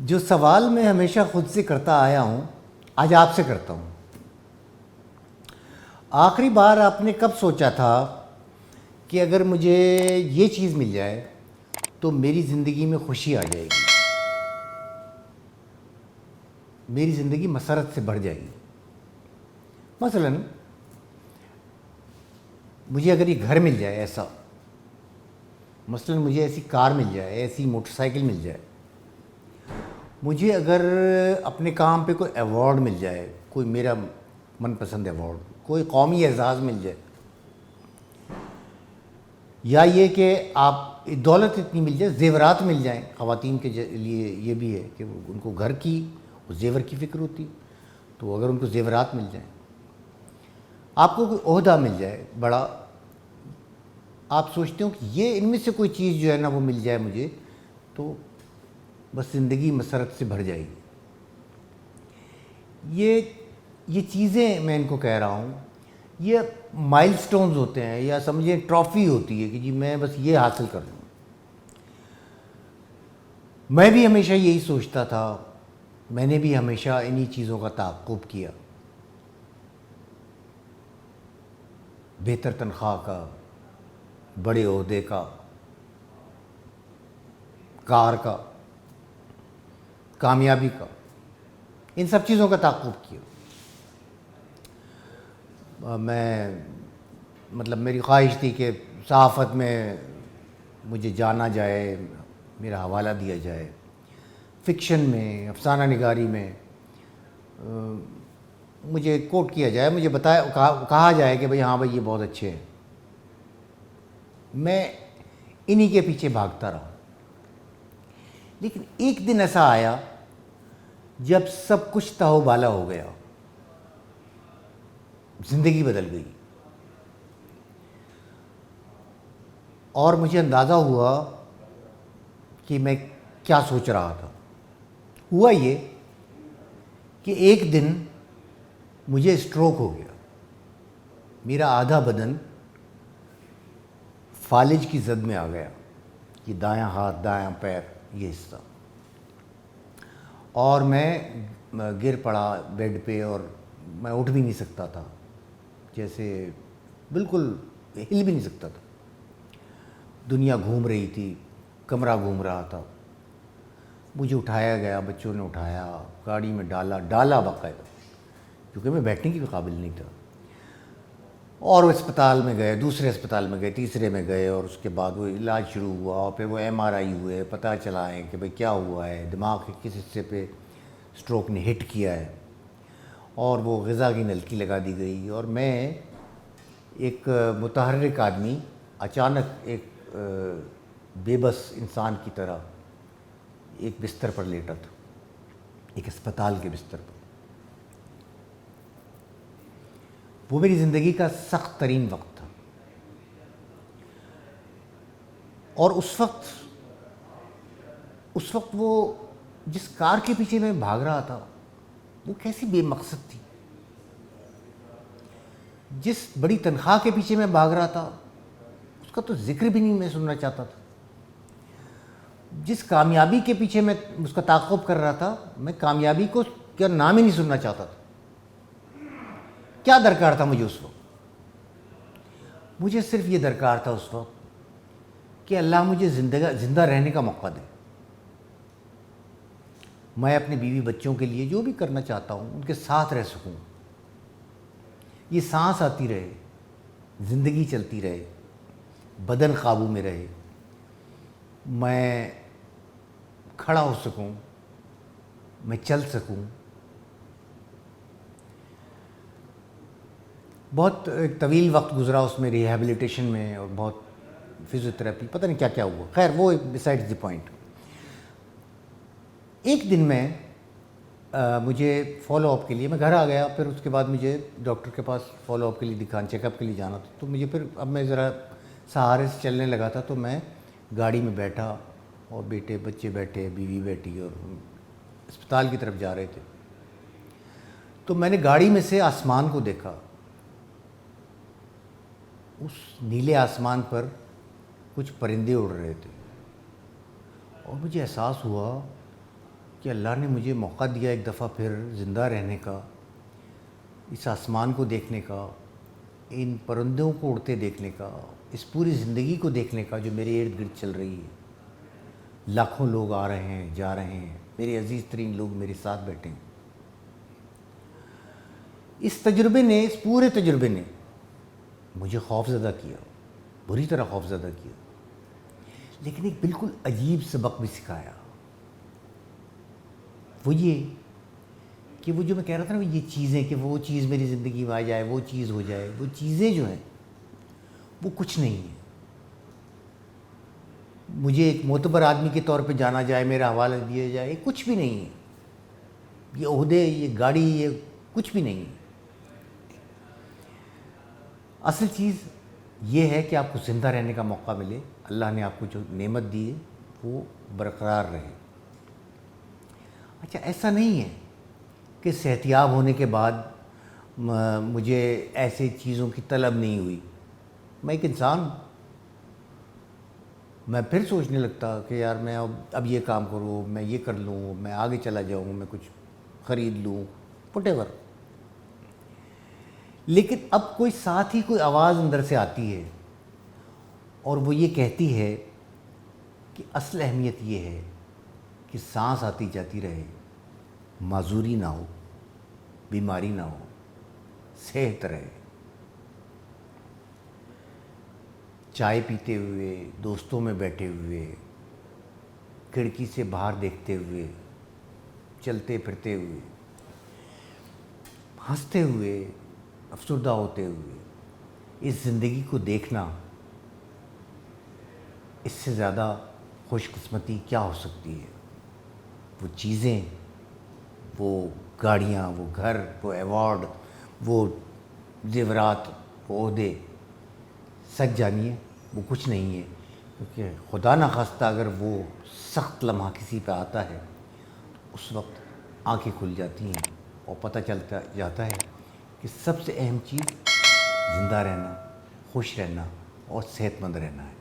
جو سوال میں ہمیشہ خود سے کرتا آیا ہوں آج آپ سے کرتا ہوں. آخری بار آپ نے کب سوچا تھا کہ اگر مجھے یہ چیز مل جائے تو میری زندگی میں خوشی آ جائے گی, میری زندگی مسرت سے بڑھ جائے گی؟ مثلا مجھے اگر یہ گھر مل جائے ایسا, مثلا مجھے ایسی کار مل جائے, ایسی موٹر سائیکل مل جائے, مجھے اگر اپنے کام پہ کوئی ایوارڈ مل جائے, کوئی میرا من پسند ایوارڈ, کوئی قومی اعزاز مل جائے, یا یہ کہ آپ دولت اتنی مل جائے, زیورات مل جائیں. خواتین کے لیے یہ بھی ہے کہ ان کو گھر کی زیور کی فکر ہوتی, تو اگر ان کو زیورات مل جائیں, آپ کو کوئی عہدہ مل جائے بڑا, آپ سوچتے ہو کہ یہ ان میں سے کوئی چیز جو ہے نا وہ مل جائے مجھے تو بس زندگی مسرت سے بھر جائے گی. یہ چیزیں میں ان کو کہہ رہا ہوں, یہ مائل سٹونز ہوتے ہیں, یا سمجھیں ٹرافی ہوتی ہے کہ جی میں بس یہ حاصل کر لوں. میں بھی ہمیشہ یہی سوچتا تھا, میں نے بھی ہمیشہ انہی چیزوں کا تعاقب کیا, بہتر تنخواہ کا, بڑے عہدے کا, کار کا, کامیابی کا, ان سب چیزوں کا تعاقب کیا. میں مطلب میری خواہش تھی کہ صحافت میں مجھے جانا جائے, میرا حوالہ دیا جائے, فکشن میں, افسانہ نگاری میں مجھے کوٹ کیا جائے, مجھے کہا جائے کہ بھئی ہاں بھئی یہ بہت اچھے ہیں. میں انہی کے پیچھے بھاگتا رہا. لیکن ایک دن ایسا آیا جب سب کچھ تہو بالا ہو گیا, زندگی بدل گئی, اور مجھے اندازہ ہوا کہ میں کیا سوچ رہا تھا. ہوا یہ کہ ایک دن مجھے اسٹروک ہو گیا, میرا آدھا بدن فالج کی زد میں آ گیا, یہ دایاں ہاتھ, دایاں پیر, یہ حصہ, اور میں گر پڑا بیڈ پہ, اور میں اٹھ بھی نہیں سکتا تھا, جیسے بالکل ہل بھی نہیں سکتا تھا. دنیا گھوم رہی تھی, کمرہ گھوم رہا تھا. مجھے اٹھایا گیا, بچوں نے اٹھایا, گاڑی میں ڈالا باقاعدہ, کیونکہ میں بیٹھنے کی بھی قابل نہیں تھا. اور اسپتال میں گئے, دوسرے اسپتال میں گئے, تیسرے میں گئے, اور اس کے بعد وہ علاج شروع ہوا, اور پھر وہ MRI ہوئے, پتہ چلا ہے کہ بھئی کیا ہوا ہے, دماغ کے کس حصے پہ اسٹروک نے ہٹ کیا ہے, اور وہ غذا کی نلکی لگا دی گئی. اور میں ایک متحرک آدمی اچانک ایک بے بس انسان کی طرح ایک بستر پر لیٹا تھا, ایک اسپتال کے بستر پر. وہ میری زندگی کا سخت ترین وقت تھا. اور اس وقت وہ جس کار کے پیچھے میں بھاگ رہا تھا وہ کیسی بے مقصد تھی, جس بڑی تنخواہ کے پیچھے میں بھاگ رہا تھا اس کا تو ذکر بھی نہیں میں سننا چاہتا تھا, جس کامیابی کے پیچھے میں اس کا تعاقب کر رہا تھا میں کامیابی کو کیا نام ہی نہیں سننا چاہتا تھا. کیا درکار تھا مجھے اس وقت؟ مجھے صرف یہ درکار تھا اس وقت کہ اللہ مجھے زندہ رہنے کا موقع دے. میں اپنے بیوی بچوں کے لیے جو بھی کرنا چاہتا ہوں ان کے ساتھ رہ سکوں, یہ سانس آتی رہے, زندگی چلتی رہے, بدن قابو میں رہے, میں کھڑا ہو سکوں, میں چل سکوں. بہت ایک طویل وقت گزرا اس میں, ریہیبلیٹیشن میں, اور بہت فزیوتھراپی, پتہ نہیں کیا کیا ہوا. خیر وہ بسائڈ دی پوائنٹ. ایک دن میں مجھے فالو اپ کے لیے میں گھر آ گیا, پھر اس کے بعد مجھے ڈاکٹر کے پاس فالو اپ کے لیے چیک اپ کے لیے جانا تھا. تو مجھے پھر اب میں ذرا سہارے سے چلنے لگا تھا, تو میں گاڑی میں بیٹھا, اور بچے بیٹھے, بیوی بیٹھی, اور اسپتال کی طرف جا رہے تھے. تو میں نے گاڑی میں سے آسمان کو دیکھا. اس نیلے آسمان پر کچھ پرندے اڑ رہے تھے, اور مجھے احساس ہوا کہ اللہ نے مجھے موقع دیا ایک دفعہ پھر زندہ رہنے کا، اس آسمان کو دیکھنے کا، ان پرندوں کو اڑتے دیکھنے کا، اس پوری زندگی کو دیکھنے کا جو میرے ارد گرد چل رہی ہے۔ لاکھوں لوگ آ رہے ہیں، جا رہے ہیں، میرے عزیز ترین لوگ میرے ساتھ بیٹھے ہیں۔ اس تجربے نے، اس پورے تجربے نے مجھے خوف زدہ کیا، بری طرح خوف زدہ کیا، لیکن ایک بالکل عجیب سبق بھی سکھایا۔ وہ یہ کہ وہ جو میں کہہ رہا تھا نا، یہ چیزیں، کہ وہ چیز میری زندگی میں آ جائے، وہ چیز ہو جائے، وہ چیزیں جو ہیں وہ کچھ نہیں ہیں۔ مجھے ایک معتبر آدمی کے طور پہ جانا جائے، میرا حوالہ دیا جائے، کچھ بھی نہیں ہے۔ یہ عہدے، یہ گاڑی، یہ کچھ بھی نہیں ہے۔ اصل چیز یہ ہے کہ آپ کو زندہ رہنے کا موقع ملے، اللہ نے آپ کو جو نعمت دی ہے وہ برقرار رہے۔ اچھا، ایسا نہیں ہے کہ صحتیاب ہونے کے بعد مجھے ایسے چیزوں کی طلب نہیں ہوئی۔ میں ایک انسان ہوں، میں پھر سوچنے لگتا کہ یار میں اب یہ کام کروں، میں یہ کر لوں، میں آگے چلا جاؤں، میں کچھ خرید لوں، وٹ ایور۔ لیکن اب کوئی ساتھ ہی کوئی آواز اندر سے آتی ہے اور وہ یہ کہتی ہے کہ اصل اہمیت یہ ہے کہ سانس آتی جاتی رہے، معذوری نہ ہو، بیماری نہ ہو، صحت رہے۔ چائے پیتے ہوئے، دوستوں میں بیٹھے ہوئے، کھڑکی سے باہر دیکھتے ہوئے، چلتے پھرتے ہوئے، ہنستے ہوئے، افسردہ ہوتے ہوئے، اس زندگی کو دیکھنا، اس سے زیادہ خوش قسمتی کیا ہو سکتی ہے؟ وہ چیزیں، وہ گاڑیاں، وہ گھر، وہ ایوارڈ، وہ زیورات، وہ عہدے، سچ جانیے وہ کچھ نہیں ہے، کیونکہ خدا نخواستہ اگر وہ سخت لمحہ کسی پہ آتا ہے، اس وقت آنکھیں کھل جاتی ہیں اور پتہ چلتا جاتا ہے کہ سب سے اہم چیز زندہ رہنا، خوش رہنا اور صحت مند رہنا ہے۔